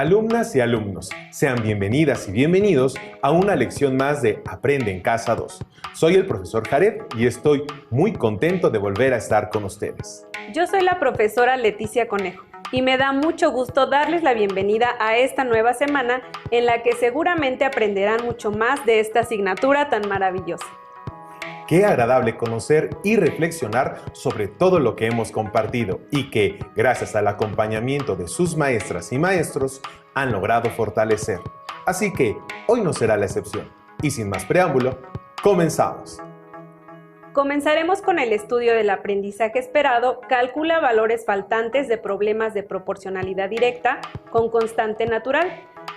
Alumnas y alumnos, sean bienvenidas y bienvenidos a una lección más de Aprende en Casa 2. Soy el profesor Jared y estoy muy contento de volver a estar con ustedes. Yo soy la profesora Leticia Conejo y me da mucho gusto darles la bienvenida a esta nueva semana en la que seguramente aprenderán mucho más de esta asignatura tan maravillosa. Qué agradable conocer y reflexionar sobre todo lo que hemos compartido y que, gracias al acompañamiento de sus maestras y maestros, han logrado fortalecer. Así que hoy no será la excepción. Y sin más preámbulo, comenzamos. Comenzaremos con el estudio del aprendizaje esperado. Calcula valores faltantes de problemas de proporcionalidad directa con constante natural,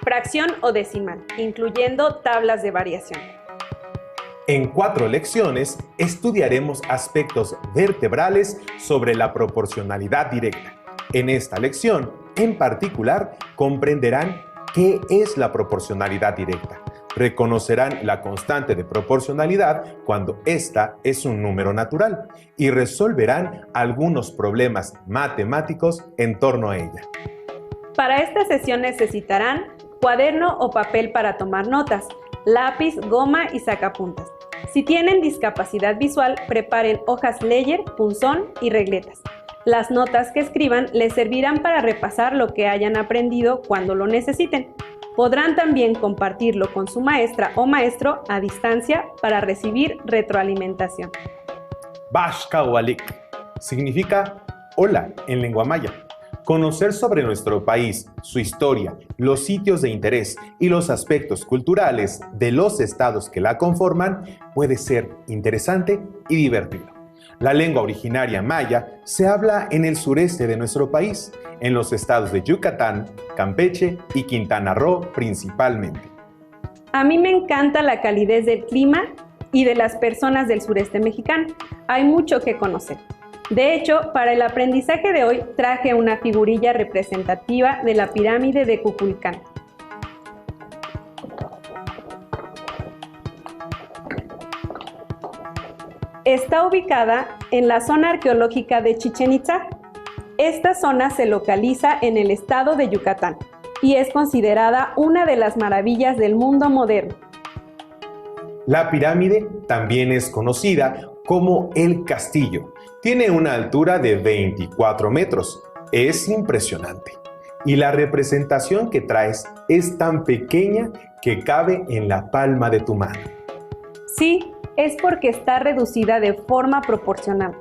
fracción o decimal, incluyendo tablas de variación. En 4 lecciones estudiaremos aspectos vertebrales sobre la proporcionalidad directa. En esta lección, en particular, comprenderán qué es la proporcionalidad directa. Reconocerán la constante de proporcionalidad cuando ésta es un número natural y resolverán algunos problemas matemáticos en torno a ella. Para esta sesión necesitarán cuaderno o papel para tomar notas, lápiz, goma y sacapuntas. Si tienen discapacidad visual, preparen hojas Leyer, punzón y regletas. Las notas que escriban les servirán para repasar lo que hayan aprendido cuando lo necesiten. Podrán también compartirlo con su maestra o maestro a distancia para recibir retroalimentación. Bashkawalik significa hola en lengua maya. Conocer sobre nuestro país, su historia, los sitios de interés y los aspectos culturales de los estados que la conforman puede ser interesante y divertido. La lengua originaria maya se habla en el sureste de nuestro país, en los estados de Yucatán, Campeche y Quintana Roo principalmente. A mí me encanta la calidez del clima y de las personas del sureste mexicano. Hay mucho que conocer. De hecho, para el aprendizaje de hoy traje una figurilla representativa de la pirámide de Kukulcán. Está ubicada en la zona arqueológica de Chichén Itzá. Esta zona se localiza en el estado de Yucatán y es considerada una de las maravillas del mundo moderno. La pirámide también es conocida como el castillo. Tiene una altura de 24 metros. Es impresionante. Y la representación que traes es tan pequeña que cabe en la palma de tu mano. Sí, es porque está reducida de forma proporcional.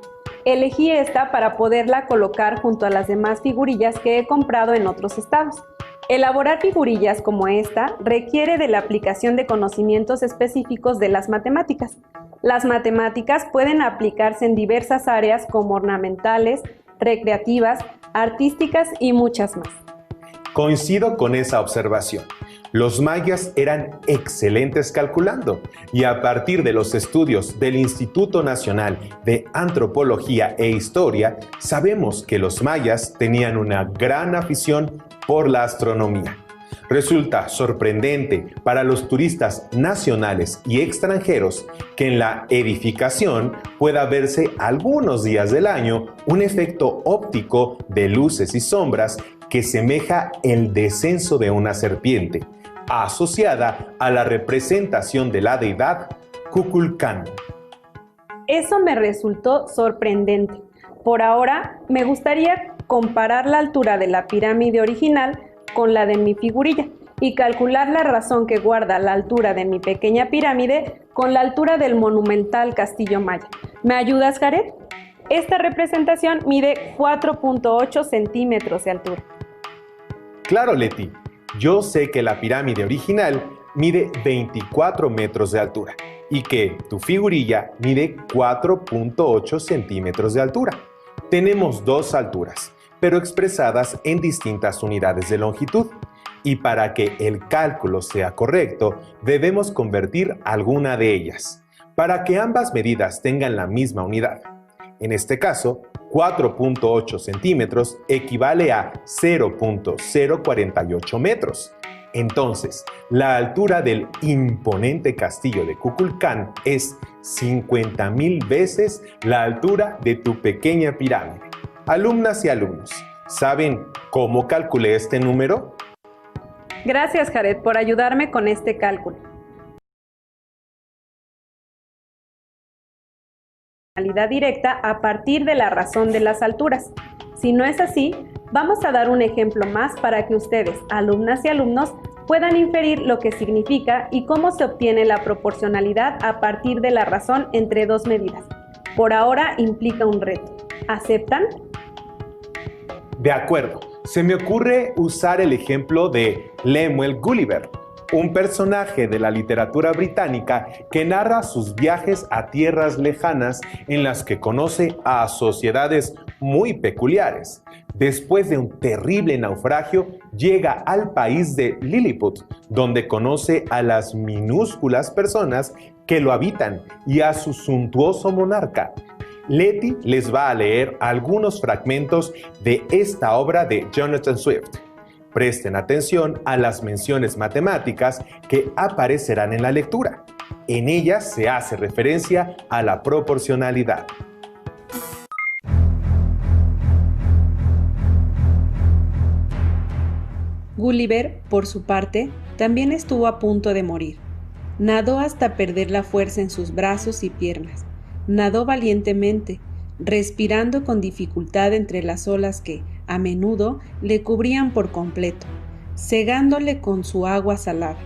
Elegí esta para poderla colocar junto a las demás figurillas que he comprado en otros estados. Elaborar figurillas como esta requiere de la aplicación de conocimientos específicos de las matemáticas. Las matemáticas pueden aplicarse en diversas áreas como ornamentales, recreativas, artísticas y muchas más. Coincido con esa observación. Los mayas eran excelentes calculando y a partir de los estudios del Instituto Nacional de Antropología e Historia, sabemos que los mayas tenían una gran afición por la astronomía. Resulta sorprendente para los turistas nacionales y extranjeros que en la edificación pueda verse algunos días del año un efecto óptico de luces y sombras que semeja el descenso de una serpiente, asociada a la representación de la deidad Kukulcán. Eso me resultó sorprendente. Por ahora, me gustaría comparar la altura de la pirámide original con la de mi figurilla y calcular la razón que guarda la altura de mi pequeña pirámide con la altura del monumental castillo maya. ¿Me ayudas, Jared? Esta representación mide 4.8 centímetros de altura. Claro, Leti. Yo sé que la pirámide original mide 24 metros de altura y que tu figurilla mide 4.8 centímetros de altura. Tenemos dos alturas, pero expresadas en distintas unidades de longitud. Y para que el cálculo sea correcto, debemos convertir alguna de ellas, para que ambas medidas tengan la misma unidad. En este caso, 4.8 centímetros equivale a 0.048 metros. Entonces, la altura del imponente castillo de Kukulcán es 50,000 veces la altura de tu pequeña pirámide. Alumnas y alumnos, ¿saben cómo calculé este número? Gracias, Jared, por ayudarme con este cálculo. Directa a partir de la razón de las alturas. Si no es así, vamos a dar un ejemplo más para que ustedes, alumnas y alumnos, puedan inferir lo que significa y cómo se obtiene la proporcionalidad a partir de la razón entre dos medidas. Por ahora implica un reto. ¿Aceptan? De acuerdo. Se me ocurre usar el ejemplo de Lemuel Gulliver, un personaje de la literatura británica que narra sus viajes a tierras lejanas en las que conoce a sociedades muy peculiares. Después de un terrible naufragio, llega al país de Lilliput, donde conoce a las minúsculas personas que lo habitan y a su suntuoso monarca. Leti les va a leer algunos fragmentos de esta obra de Jonathan Swift. Presten atención a las menciones matemáticas que aparecerán en la lectura. En ellas se hace referencia a la proporcionalidad. Gulliver, por su parte, también estuvo a punto de morir. Nadó hasta perder la fuerza en sus brazos y piernas. Nadó valientemente, respirando con dificultad entre las olas que, a menudo, le cubrían por completo, cegándole con su agua salada.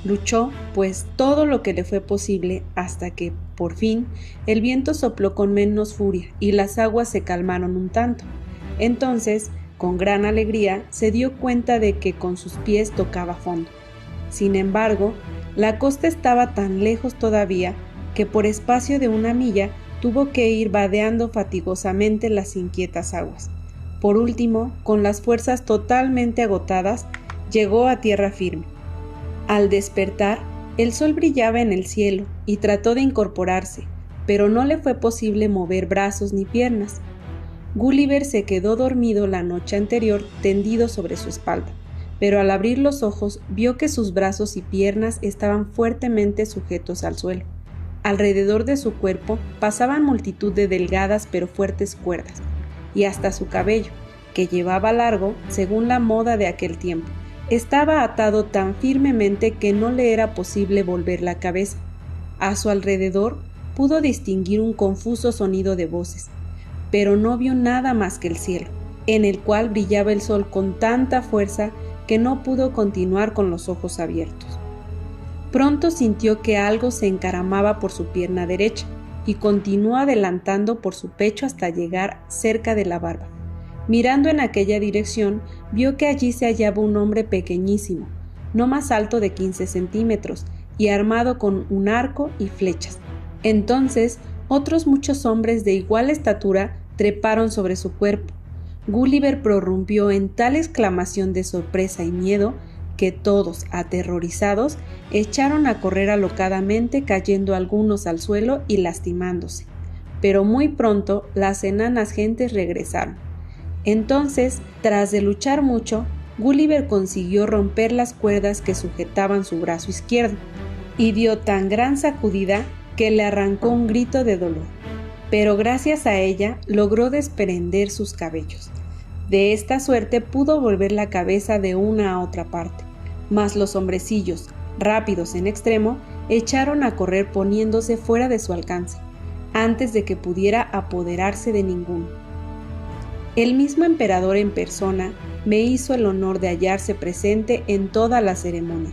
Luchó, pues, todo lo que le fue posible hasta que, por fin, el viento sopló con menos furia y las aguas se calmaron un tanto. Entonces, con gran alegría, se dio cuenta de que con sus pies tocaba fondo. Sin embargo, la costa estaba tan lejos todavía que por espacio de 1 milla tuvo que ir vadeando fatigosamente las inquietas aguas. Por último, con las fuerzas totalmente agotadas, llegó a tierra firme. Al despertar, el sol brillaba en el cielo y trató de incorporarse, pero no le fue posible mover brazos ni piernas. Gulliver se quedó dormido la noche anterior tendido sobre su espalda, pero al abrir los ojos vio que sus brazos y piernas estaban fuertemente sujetos al suelo. Alrededor de su cuerpo pasaban multitud de delgadas pero fuertes cuerdas, y hasta su cabello, que llevaba largo según la moda de aquel tiempo, estaba atado tan firmemente que no le era posible volver la cabeza. A su alrededor pudo distinguir un confuso sonido de voces, pero no vio nada más que el cielo, en el cual brillaba el sol con tanta fuerza que no pudo continuar con los ojos abiertos. Pronto sintió que algo se encaramaba por su pierna derecha y continuó adelantando por su pecho hasta llegar cerca de la barba. Mirando en aquella dirección, vio que allí se hallaba un hombre pequeñísimo, no más alto de 15 centímetros, y armado con un arco y flechas. Entonces, otros muchos hombres de igual estatura treparon sobre su cuerpo. Gulliver prorrumpió en tal exclamación de sorpresa y miedo que todos, aterrorizados, echaron a correr alocadamente, cayendo algunos al suelo y lastimándose. Pero muy pronto las enanas gentes regresaron. Entonces, tras de luchar mucho, Gulliver consiguió romper las cuerdas que sujetaban su brazo izquierdo, y dio tan gran sacudida que le arrancó un grito de dolor. Pero gracias a ella logró desprender sus cabellos. De esta suerte pudo volver la cabeza de una a otra parte, mas los hombrecillos, rápidos en extremo, echaron a correr poniéndose fuera de su alcance, antes de que pudiera apoderarse de ninguno. El mismo emperador en persona me hizo el honor de hallarse presente en toda la ceremonia.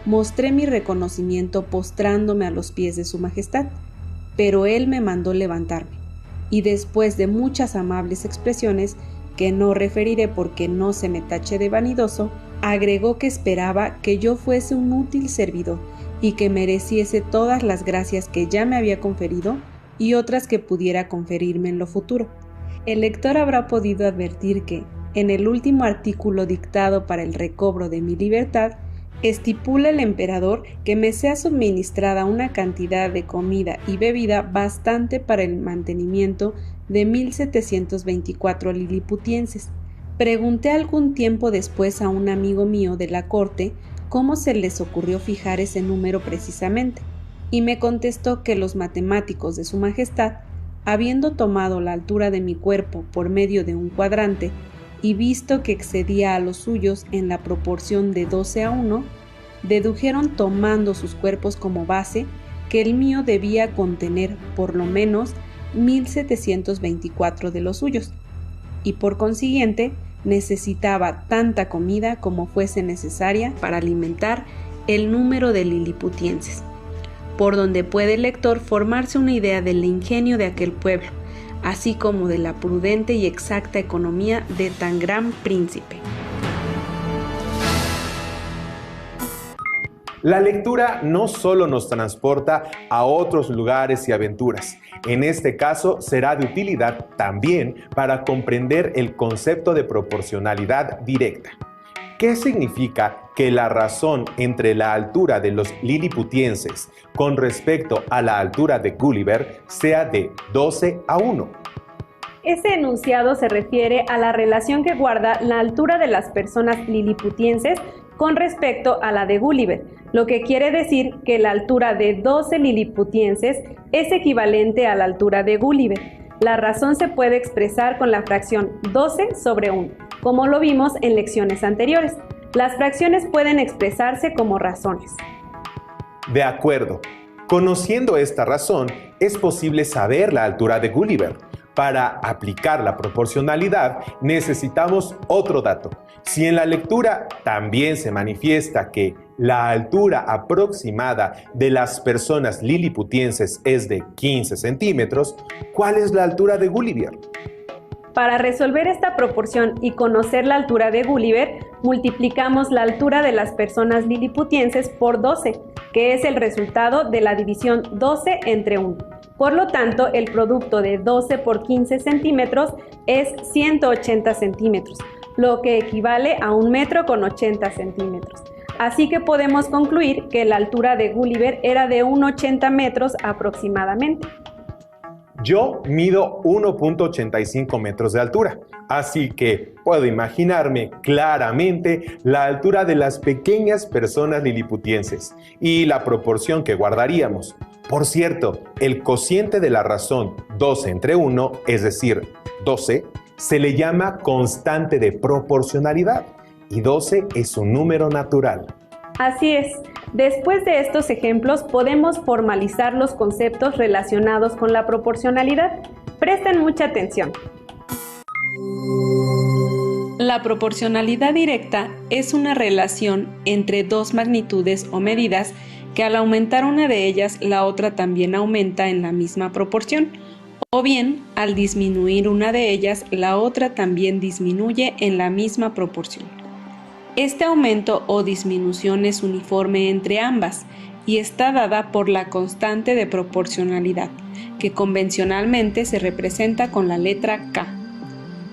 Mostré mi reconocimiento postrándome a los pies de su majestad, pero él me mandó levantarme, y después de muchas amables expresiones, que no referiré porque no se me tache de vanidoso, agregó que esperaba que yo fuese un útil servidor y que mereciese todas las gracias que ya me había conferido y otras que pudiera conferirme en lo futuro. El lector habrá podido advertir que, en el último artículo dictado para el recobro de mi libertad, estipula el emperador que me sea suministrada una cantidad de comida y bebida bastante para el mantenimiento de 1724 liliputienses. Pregunté algún tiempo después a un amigo mío de la corte cómo se les ocurrió fijar ese número precisamente, y me contestó que los matemáticos de su majestad, habiendo tomado la altura de mi cuerpo por medio de un cuadrante y visto que excedía a los suyos en la proporción de 12:1, dedujeron tomando sus cuerpos como base que el mío debía contener por lo menos 1724 de los suyos, y por consiguiente necesitaba tanta comida como fuese necesaria para alimentar el número de liliputienses, por donde puede el lector formarse una idea del ingenio de aquel pueblo, así como de la prudente y exacta economía de tan gran príncipe. La lectura no solo nos transporta a otros lugares y aventuras, en este caso será de utilidad también para comprender el concepto de proporcionalidad directa. ¿Qué significa que la razón entre la altura de los liliputienses con respecto a la altura de Gulliver sea de 12:1? Ese enunciado se refiere a la relación que guarda la altura de las personas liliputienses con respecto a la de Gulliver, lo que quiere decir que la altura de 12 liliputienses es equivalente a la altura de Gulliver. La razón se puede expresar con la fracción 12/1, como lo vimos en lecciones anteriores. Las fracciones pueden expresarse como razones. De acuerdo. Conociendo esta razón, es posible saber la altura de Gulliver. Para aplicar la proporcionalidad necesitamos otro dato. Si en la lectura también se manifiesta que la altura aproximada de las personas liliputienses es de 15 centímetros, ¿cuál es la altura de Gulliver? Para resolver esta proporción y conocer la altura de Gulliver, multiplicamos la altura de las personas liliputienses por 12, que es el resultado de la división 12 entre 1. Por lo tanto, el producto de 12 por 15 centímetros es 180 centímetros, lo que equivale a 1 metro con 80 centímetros. Así que podemos concluir que la altura de Gulliver era de 1,80 metros aproximadamente. Yo mido 1,85 metros de altura, así que puedo imaginarme claramente la altura de las pequeñas personas liliputienses y la proporción que guardaríamos. Por cierto, el cociente de la razón 12 entre 1, es decir, 12, se le llama constante de proporcionalidad y 12 es un número natural. Así es. Después de estos ejemplos podemos formalizar los conceptos relacionados con la proporcionalidad. Presten mucha atención. La proporcionalidad directa es una relación entre dos magnitudes o medidas que al aumentar una de ellas, la otra también aumenta en la misma proporción, o bien, al disminuir una de ellas, la otra también disminuye en la misma proporción. Este aumento o disminución es uniforme entre ambas y está dada por la constante de proporcionalidad, que convencionalmente se representa con la letra K.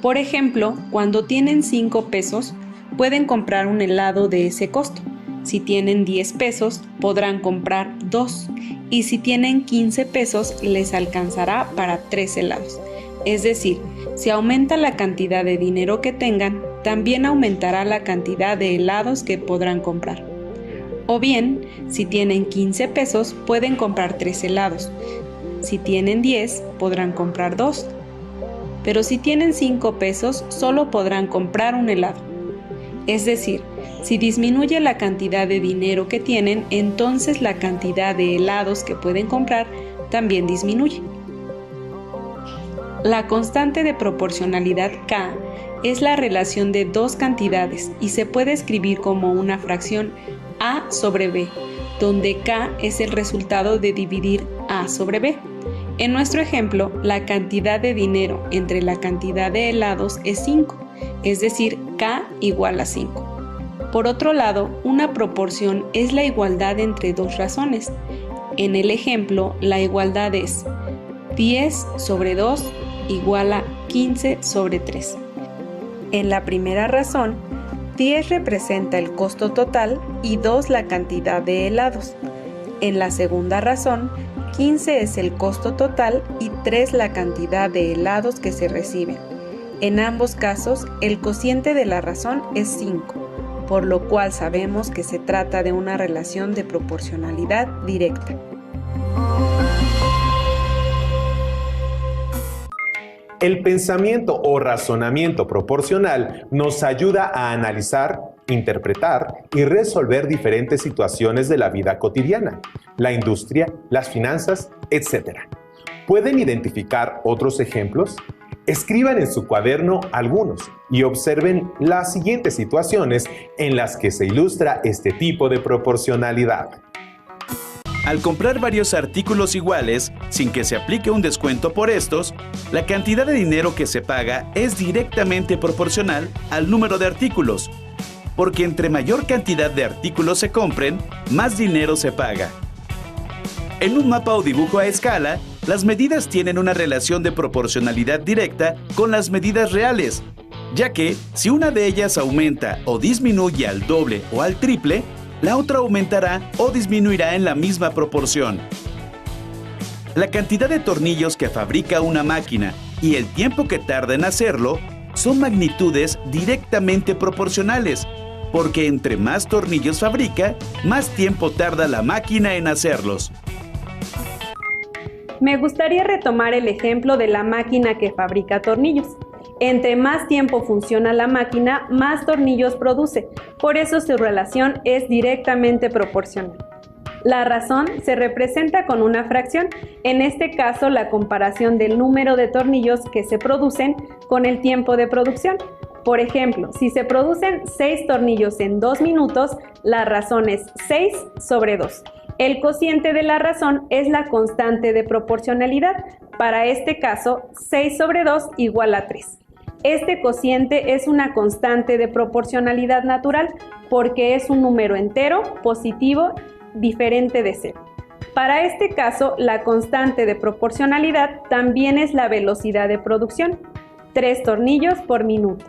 Por ejemplo, cuando tienen 5 pesos, pueden comprar un helado de ese costo. Si tienen 10 pesos, podrán comprar 2, y si tienen 15 pesos, les alcanzará para 3 helados. Es decir, si aumenta la cantidad de dinero que tengan, también aumentará la cantidad de helados que podrán comprar. O bien, si tienen 15 pesos, pueden comprar 3 helados. Si tienen 10, podrán comprar 2. Pero si tienen 5 pesos, solo podrán comprar un helado. Es decir, si disminuye la cantidad de dinero que tienen, entonces la cantidad de helados que pueden comprar también disminuye. La constante de proporcionalidad K es la relación de dos cantidades y se puede escribir como una fracción A sobre B, donde K es el resultado de dividir A sobre B. En nuestro ejemplo, la cantidad de dinero entre la cantidad de helados es 5, es decir, K igual a 5. Por otro lado, una proporción es la igualdad entre dos razones. En el ejemplo, la igualdad es 10 sobre 2 igual a 15 sobre 3. En la primera razón, 10 representa el costo total y 2 la cantidad de helados. En la segunda razón, 15 es el costo total y 3 la cantidad de helados que se reciben. En ambos casos, el cociente de la razón es 5, por lo cual sabemos que se trata de una relación de proporcionalidad directa. El pensamiento o razonamiento proporcional nos ayuda a analizar, interpretar y resolver diferentes situaciones de la vida cotidiana, la industria, las finanzas, etc. ¿Pueden identificar otros ejemplos? Escriban en su cuaderno algunos y observen las siguientes situaciones en las que se ilustra este tipo de proporcionalidad. Al comprar varios artículos iguales, sin que se aplique un descuento por estos, la cantidad de dinero que se paga es directamente proporcional al número de artículos, porque entre mayor cantidad de artículos se compren, más dinero se paga. En un mapa o dibujo a escala, las medidas tienen una relación de proporcionalidad directa con las medidas reales, ya que si una de ellas aumenta o disminuye al doble o al triple, la otra aumentará o disminuirá en la misma proporción. La cantidad de tornillos que fabrica una máquina y el tiempo que tarda en hacerlo son magnitudes directamente proporcionales, porque entre más tornillos fabrica, más tiempo tarda la máquina en hacerlos. Me gustaría retomar el ejemplo de la máquina que fabrica tornillos. Entre más tiempo funciona la máquina, más tornillos produce. Por eso su relación es directamente proporcional. La razón se representa con una fracción, en este caso la comparación del número de tornillos que se producen con el tiempo de producción. Por ejemplo, si se producen 6 tornillos en 2 minutos, la razón es 6 sobre 2. El cociente de la razón es la constante de proporcionalidad. Para este caso, 6 sobre 2 igual a 3. Este cociente es una constante de proporcionalidad natural porque es un número entero, positivo, diferente de 0. Para este caso, la constante de proporcionalidad también es la velocidad de producción, 3 tornillos por minuto.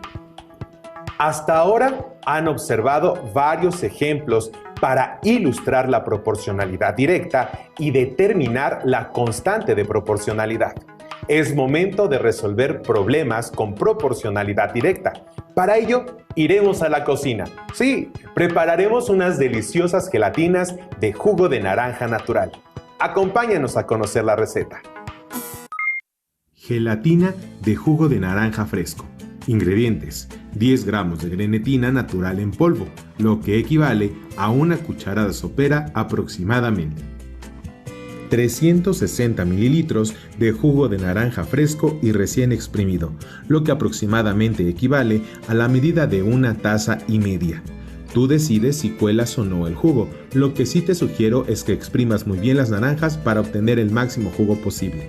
Hasta ahora han observado varios ejemplos para ilustrar la proporcionalidad directa y determinar la constante de proporcionalidad. Es momento de resolver problemas con proporcionalidad directa. Para ello, iremos a la cocina. Sí, prepararemos unas deliciosas gelatinas de jugo de naranja natural. Acompáñanos a conocer la receta. Gelatina de jugo de naranja fresco. Ingredientes: 10 gramos de grenetina natural en polvo, lo que equivale a una cucharada sopera aproximadamente. 360 mililitros de jugo de naranja fresco y recién exprimido, lo que aproximadamente equivale a la medida de una taza y media. Tú decides si cuelas o no el jugo, lo que sí te sugiero es que exprimas muy bien las naranjas para obtener el máximo jugo posible.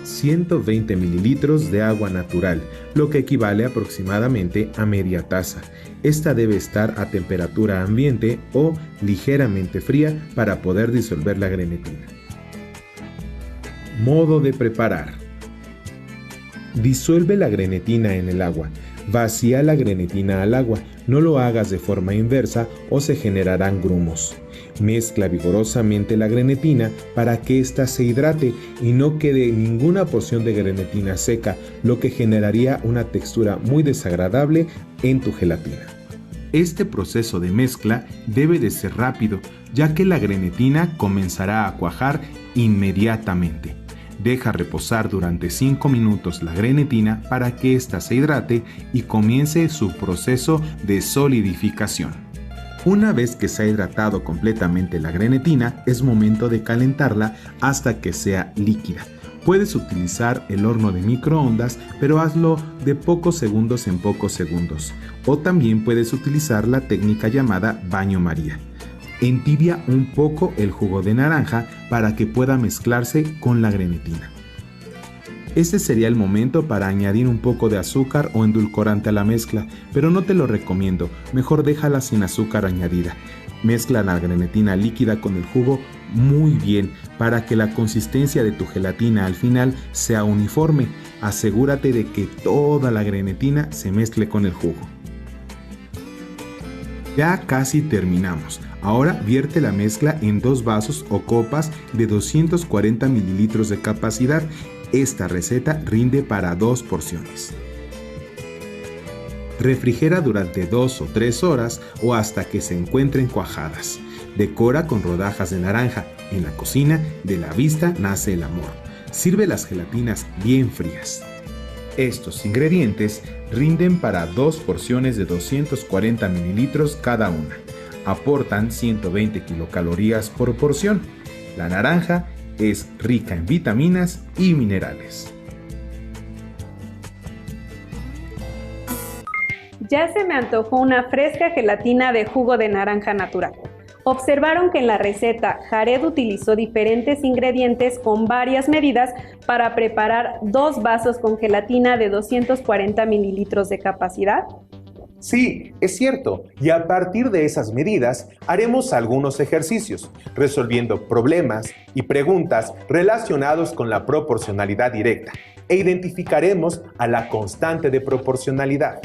120 mililitros de agua natural, lo que equivale aproximadamente a media taza. Esta debe estar a temperatura ambiente o ligeramente fría para poder disolver la grenetina. Modo de preparar. Disuelve la grenetina en el agua. Vacía la grenetina al agua. No lo hagas de forma inversa o se generarán grumos. Mezcla vigorosamente la grenetina para que ésta se hidrate y no quede ninguna porción de grenetina seca, lo que generaría una textura muy desagradable en tu gelatina. Este proceso de mezcla debe de ser rápido, ya que la grenetina comenzará a cuajar inmediatamente. Deja reposar durante 5 minutos la grenetina para que ésta se hidrate y comience su proceso de solidificación. Una vez que se ha hidratado completamente la grenetina, es momento de calentarla hasta que sea líquida. Puedes utilizar el horno de microondas, pero hazlo de pocos segundos en pocos segundos. O también puedes utilizar la técnica llamada baño María. Entibia un poco el jugo de naranja para que pueda mezclarse con la grenetina. Este sería el momento para añadir un poco de azúcar o endulcorante a la mezcla, pero no te lo recomiendo, mejor déjala sin azúcar añadida. Mezcla la grenetina líquida con el jugo muy bien para que la consistencia de tu gelatina al final sea uniforme. Asegúrate de que toda la grenetina se mezcle con el jugo. Ya casi terminamos. Ahora vierte la mezcla en 2 vasos o copas de 240 mililitros de capacidad. Esta receta rinde para 2 porciones. Refrigera durante 2 o 3 horas o hasta que se encuentren cuajadas. Decora con rodajas de naranja. En la cocina, de la vista nace el amor. Sirve las gelatinas bien frías. Estos ingredientes rinden para 2 porciones de 240 mililitros cada una. Aportan 120 kilocalorías por porción. La naranja es rica en vitaminas y minerales. Ya se me antojó una fresca gelatina de jugo de naranja natural. Observaron que en la receta Jared utilizó diferentes ingredientes con varias medidas para preparar 2 vasos con gelatina de 240 mililitros de capacidad. Sí, es cierto, y a partir de esas medidas haremos algunos ejercicios, resolviendo problemas y preguntas relacionados con la proporcionalidad directa, e identificaremos a la constante de proporcionalidad.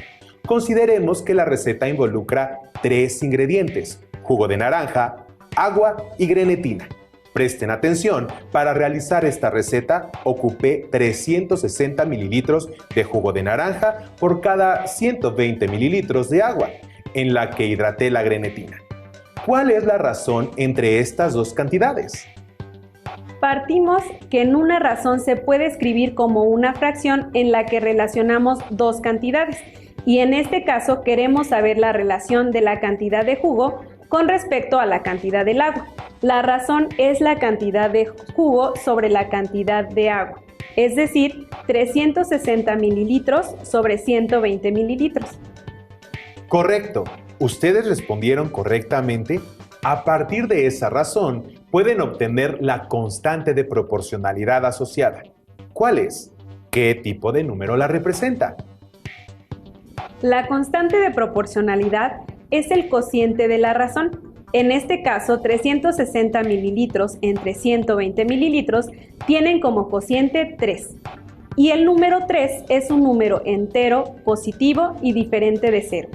Consideremos que la receta involucra 3 ingredientes: jugo de naranja, agua y grenetina. Presten atención, para realizar esta receta ocupé 360 mililitros de jugo de naranja por cada 120 mililitros de agua, en la que hidraté la grenetina. ¿Cuál es la razón entre estas dos cantidades? Partimos que en una razón se puede escribir como una fracción en la que relacionamos 2 cantidades, y en este caso queremos saber la relación de la cantidad de jugo con respecto a la cantidad del agua. La razón es la cantidad de jugo sobre la cantidad de agua, es decir, 360 mililitros sobre 120 mililitros. Correcto, ustedes respondieron correctamente. A partir de esa razón, pueden obtener la constante de proporcionalidad asociada. ¿Cuál es? ¿Qué tipo de número la representa? La constante de proporcionalidad es el cociente de la razón. En este caso, 360 mililitros entre 120 mililitros tienen como cociente 3. Y el número 3 es un número entero, positivo y diferente de 0.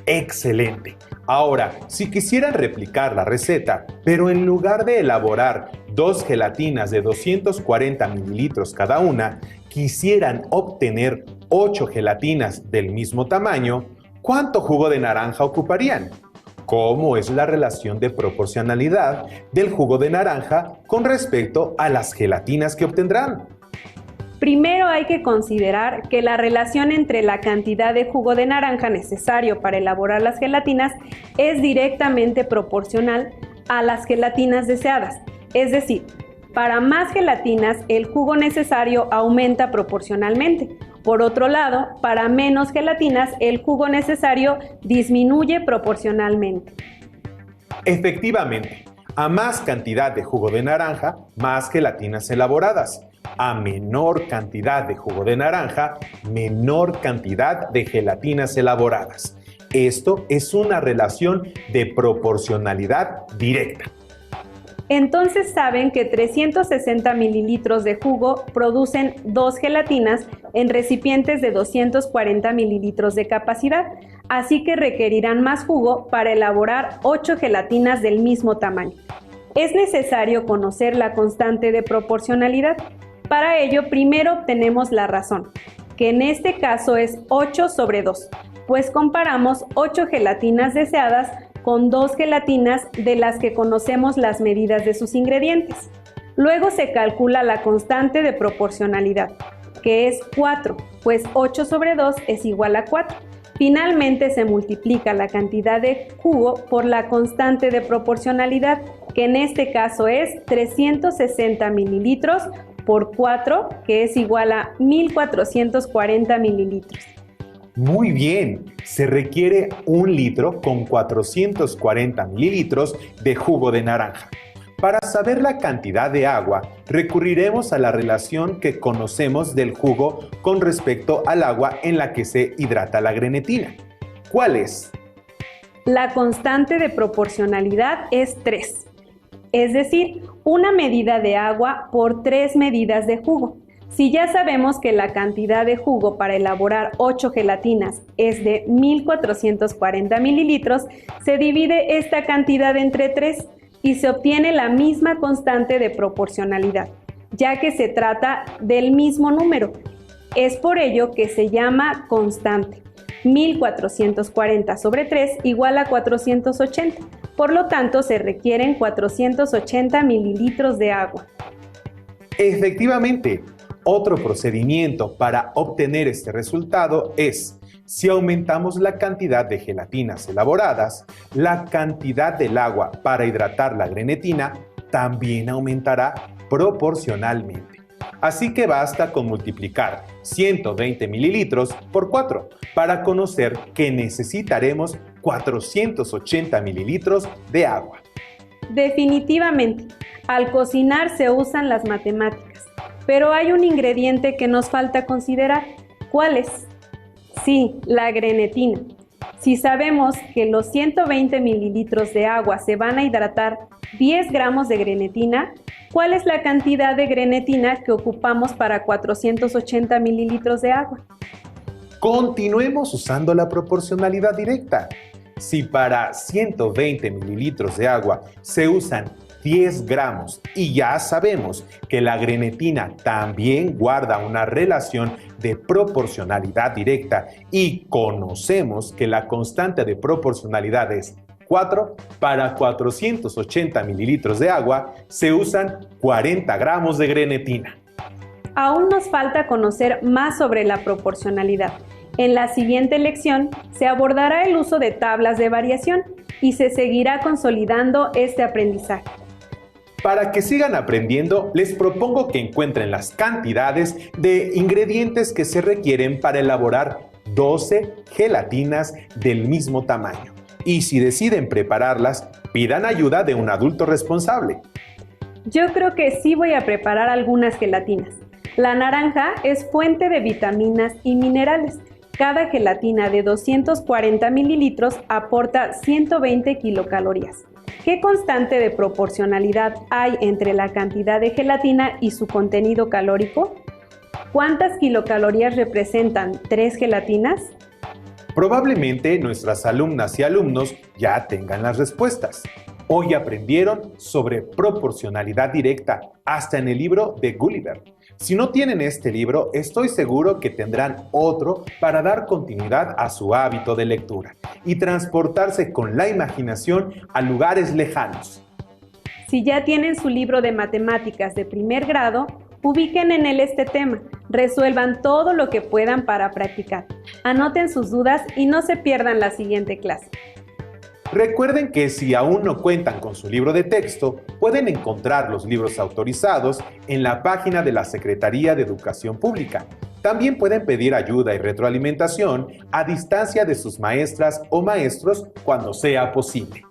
¡Excelente! Ahora, si quisieran replicar la receta, pero en lugar de elaborar 2 gelatinas de 240 mililitros cada una, quisieran obtener 8 gelatinas del mismo tamaño, ¿cuánto jugo de naranja ocuparían? ¿Cómo es la relación de proporcionalidad del jugo de naranja con respecto a las gelatinas que obtendrán? Primero hay que considerar que la relación entre la cantidad de jugo de naranja necesario para elaborar las gelatinas es directamente proporcional a las gelatinas deseadas. Es decir, para más gelatinas el jugo necesario aumenta proporcionalmente. Por otro lado, para menos gelatinas el jugo necesario disminuye proporcionalmente. Efectivamente, a más cantidad de jugo de naranja, más gelatinas elaboradas. A menor cantidad de jugo de naranja, menor cantidad de gelatinas elaboradas. Esto es una relación de proporcionalidad directa. Entonces saben que 360 mililitros de jugo producen 2 gelatinas en recipientes de 240 mililitros de capacidad, así que requerirán más jugo para elaborar 8 gelatinas del mismo tamaño. Es necesario conocer la constante de proporcionalidad. Para ello, primero obtenemos la razón, que en este caso es 8 sobre 2, pues comparamos 8 gelatinas deseadas con 2 gelatinas de las que conocemos las medidas de sus ingredientes. Luego se calcula la constante de proporcionalidad, que es 4, pues 8 sobre 2 es igual a 4. Finalmente se multiplica la cantidad de jugo por la constante de proporcionalidad, que en este caso es 360 mililitros por 4, que es igual a 1440 mililitros. Muy bien, se requiere 1 litro con 440 mililitros de jugo de naranja. Para saber la cantidad de agua, recurriremos a la relación que conocemos del jugo con respecto al agua en la que se hidrata la grenetina. ¿Cuál es? La constante de proporcionalidad es 3, es decir, una medida de agua por 3 medidas de jugo. Si ya sabemos que la cantidad de jugo para elaborar 8 gelatinas es de 1440 mililitros, se divide esta cantidad entre 3 y se obtiene la misma constante de proporcionalidad, ya que se trata del mismo número. Es por ello que se llama constante. 1440 sobre 3 igual a 480. Por lo tanto, se requieren 480 mililitros de agua. Efectivamente, Otro procedimiento para obtener este resultado es: si aumentamos la cantidad de gelatinas elaboradas, la cantidad del agua para hidratar la grenetina también aumentará proporcionalmente. Así que basta con multiplicar 120 mililitros por 4 para conocer que necesitaremos 480 mililitros de agua. Definitivamente, al cocinar se usan las matemáticas, pero hay un ingrediente que nos falta considerar. ¿Cuál es? Sí, la grenetina. Si sabemos que los 120 mililitros de agua se van a hidratar 10 gramos de grenetina, ¿cuál es la cantidad de grenetina que ocupamos para 480 mililitros de agua? Continuemos usando la proporcionalidad directa. Si para 120 mililitros de agua se usan 10 gramos y ya sabemos que la grenetina también guarda una relación de proporcionalidad directa y conocemos que la constante de proporcionalidad es 4, para 480 mililitros de agua se usan 40 gramos de grenetina. Aún nos falta conocer más sobre la proporcionalidad. En la siguiente lección se abordará el uso de tablas de variación y se seguirá consolidando este aprendizaje. Para que sigan aprendiendo, les propongo que encuentren las cantidades de ingredientes que se requieren para elaborar 12 gelatinas del mismo tamaño. Y si deciden prepararlas, pidan ayuda de un adulto responsable. Yo creo que sí voy a preparar algunas gelatinas. La naranja es fuente de vitaminas y minerales. Cada gelatina de 240 mililitros aporta 120 kilocalorías. ¿Qué constante de proporcionalidad hay entre la cantidad de gelatina y su contenido calórico? ¿Cuántas kilocalorías representan 3 gelatinas? Probablemente nuestras alumnas y alumnos ya tengan las respuestas. Hoy aprendieron sobre proporcionalidad directa, hasta en el libro de Gulliver. Si no tienen este libro, estoy seguro que tendrán otro para dar continuidad a su hábito de lectura y transportarse con la imaginación a lugares lejanos. Si ya tienen su libro de matemáticas de primer grado, ubiquen en él este tema, resuelvan todo lo que puedan para practicar. Anoten sus dudas y no se pierdan la siguiente clase. Recuerden que si aún no cuentan con su libro de texto, pueden encontrar los libros autorizados en la página de la Secretaría de Educación Pública. También pueden pedir ayuda y retroalimentación a distancia de sus maestras o maestros cuando sea posible.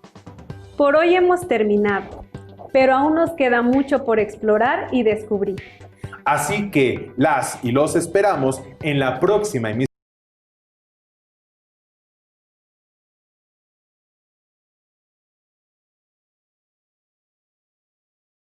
Por hoy hemos terminado, pero aún nos queda mucho por explorar y descubrir. Así que las y los esperamos en la próxima emisión